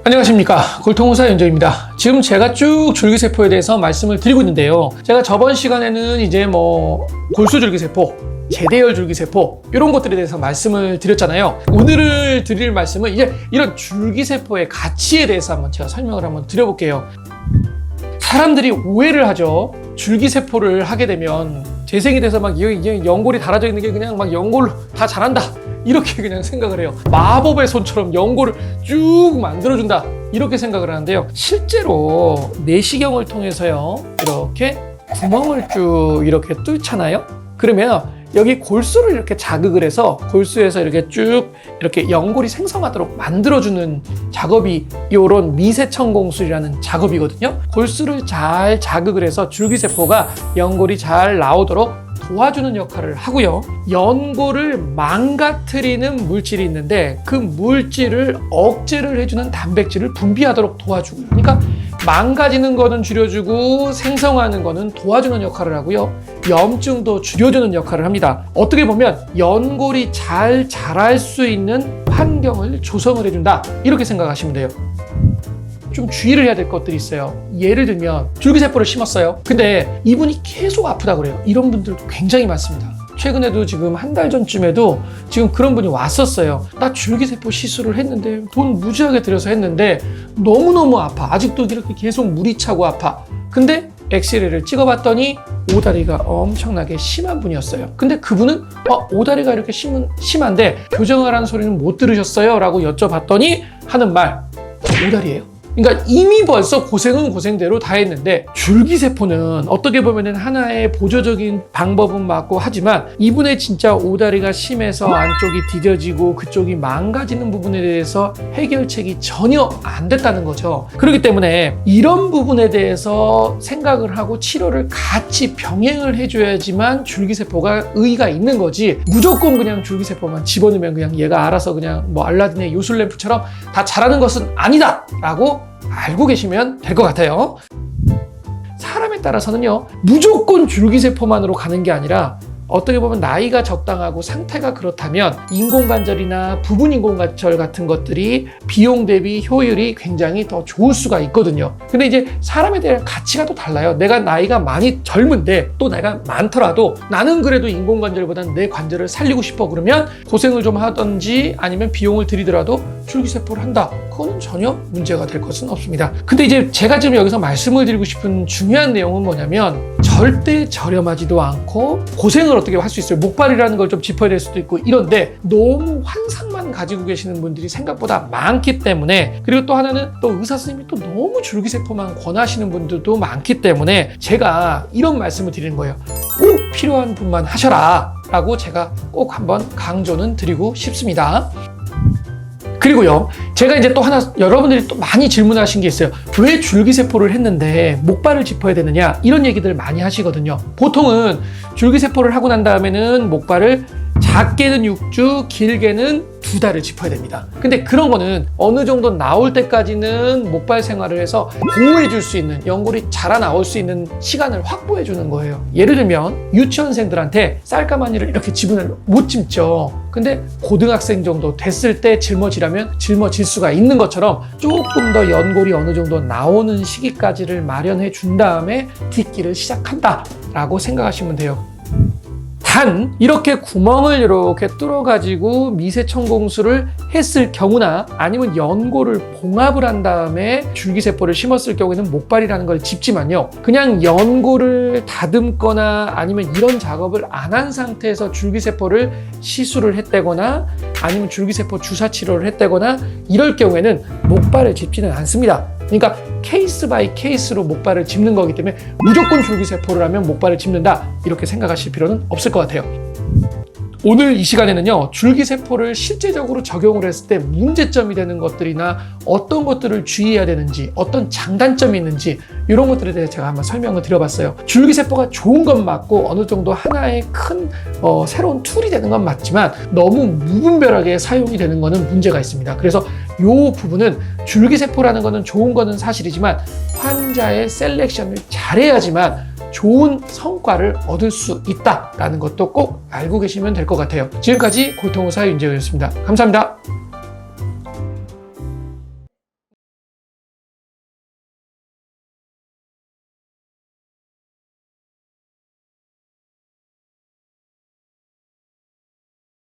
안녕하십니까, 골통의사 윤정입니다. 지금 제가 쭉 줄기세포에 대해서 말씀을 드리고 있는데요, 제가 저번 시간에는 이제 골수줄기세포, 제대열 줄기세포 이런 것들에 대해서 말씀을 드렸잖아요. 오늘 드릴 말씀은 이제 이런 줄기세포의 가치에 대해서 한번 제가 설명을 한번 드려볼게요. 사람들이 오해를 하죠. 줄기세포를 하게 되면 재생이 돼서 막 연골이 달아져 있는 게 그냥 막 연골로 다 자란다, 이렇게 그냥 생각을 해요. 마법의 손처럼 연골을 쭉 만들어준다, 이렇게 생각을 하는데요, 실제로 내시경을 통해서요, 이렇게 구멍을 쭉 이렇게 뚫잖아요. 그러면 여기 골수를 이렇게 자극을 해서 골수에서 이렇게 쭉 이렇게 연골이 생성하도록 만들어주는 작업이 이런 미세천공술이라는 작업이거든요. 골수를 잘 자극을 해서 줄기세포가 연골이 잘 나오도록 도와주는 역할을 하고요. 연골을 망가뜨리는 물질이 있는데 그 물질을 억제를 해주는 단백질을 분비하도록 도와주고요. 그러니까 망가지는 거는 줄여주고 생성하는 거는 도와주는 역할을 하고요. 염증도 줄여주는 역할을 합니다. 어떻게 보면 연골이 잘 자랄 수 있는 환경을 조성을 해준다, 이렇게 생각하시면 돼요. 좀 주의를 해야 될 것들이 있어요. 예를 들면 줄기세포를 심었어요. 근데 이분이 계속 아프다 그래요. 이런 분들도 굉장히 많습니다. 최근에도 지금 한 달 전쯤에도 지금 그런 분이 왔었어요. 나 줄기세포 시술을 했는데 돈 무지하게 들여서 했는데 너무너무 아파. 아직도 이렇게 계속 물이 차고 아파. 근데 엑스레이를 찍어봤더니 오다리가 엄청나게 심한 분이었어요. 근데 그분은 오다리가 이렇게 심한데 교정하라는 소리는 못 들으셨어요? 라고 여쭤봤더니 하는 말, 오다리예요. 그러니까 이미 벌써 고생은 고생대로 다 했는데, 줄기세포는 어떻게 보면 하나의 보조적인 방법은 맞고 하지만 이분의 진짜 오다리가 심해서 안쪽이 디뎌지고 그쪽이 망가지는 부분에 대해서 해결책이 전혀 안 됐다는 거죠. 그렇기 때문에 이런 부분에 대해서 생각을 하고 치료를 같이 병행을 해줘야지만 줄기세포가 의의가 있는 거지, 무조건 그냥 줄기세포만 집어넣으면 그냥 얘가 알아서 그냥 알라딘의 요술램프처럼 다 자라는 것은 아니다 라고 알고 계시면 될 것 같아요. 사람에 따라서는요, 무조건 줄기세포만으로 가는 게 아니라 어떻게 보면 나이가 적당하고 상태가 그렇다면 인공관절이나 부분 인공관절 같은 것들이 비용 대비 효율이 굉장히 더 좋을 수가 있거든요. 근데 이제 사람에 대한 가치가 또 달라요. 내가 나이가 많이 젊은데 또 내가 많더라도 나는 그래도 인공관절보다는 내 관절을 살리고 싶어, 그러면 고생을 좀 하든지 아니면 비용을 들이더라도 줄기세포를 한다. 그거는 전혀 문제가 될 것은 없습니다. 근데 이제 제가 지금 여기서 말씀을 드리고 싶은 중요한 내용은 뭐냐면, 절대 저렴하지도 않고 고생을 어떻게 할 수 있어요. 목발이라는 걸 좀 짚어야 될 수도 있고 이런데, 너무 환상만 가지고 계시는 분들이 생각보다 많기 때문에, 그리고 또 하나는 또 의사 선생님이 또 너무 줄기세포만 권하시는 분들도 많기 때문에 제가 이런 말씀을 드리는 거예요. 꼭 필요한 분만 하셔라 라고 제가 꼭 한번 강조는 드리고 싶습니다. 그리고요, 제가 이제 또 하나, 여러분들이 또 많이 질문하신 게 있어요. 왜 줄기세포를 했는데 목발을 짚어야 되느냐, 이런 얘기들 많이 하시거든요. 보통은 줄기세포를 하고 난 다음에는 목발을 작게는 6주, 길게는 2달을 짚어야 됩니다. 근데 그런 거는 어느 정도 나올 때까지는 목발 생활을 해서 보호해 줄 수 있는, 연골이 자라나올 수 있는 시간을 확보해 주는 거예요. 예를 들면 유치원생들한테 쌀가마니를 이렇게 집으면 못 짚죠. 근데 고등학생 정도 됐을 때 짊어지라면 짊어질 수가 있는 것처럼 조금 더 연골이 어느 정도 나오는 시기까지를 마련해 준 다음에 딛기를 시작한다 라고 생각하시면 돼요. 단 이렇게 구멍을 이렇게 뚫어가지고 미세천공술을 했을 경우나 아니면 연골을 봉합을 한 다음에 줄기세포를 심었을 경우에는 목발이라는 걸 짚지만요, 그냥 연골을 다듬거나 아니면 이런 작업을 안 한 상태에서 줄기세포를 시술을 했다거나 아니면 줄기세포 주사 치료를 했다거나 이럴 경우에는 목발을 짚지는 않습니다. 그러니까 케이스 바이 케이스로 목발을 짚는 거기 때문에 무조건 줄기세포를 하면 목발을 짚는다, 이렇게 생각하실 필요는 없을 것 같아요. 오늘 이 시간에는요, 줄기세포를 실제적으로 적용을 했을 때 문제점이 되는 것들이나 어떤 것들을 주의해야 되는지, 어떤 장단점이 있는지, 이런 것들에 대해서 제가 한번 설명을 드려봤어요. 줄기세포가 좋은 건 맞고 어느 정도 하나의 큰 새로운 툴이 되는 건 맞지만 너무 무분별하게 사용이 되는 거는 문제가 있습니다. 그래서 이 부분은 줄기세포라는 거는 좋은 거는 사실이지만 환자의 셀렉션을 잘해야지만 좋은 성과를 얻을 수 있다라는 것도 꼭 알고 계시면 될 것 같아요. 지금까지 골통의사 윤재호였습니다. 감사합니다.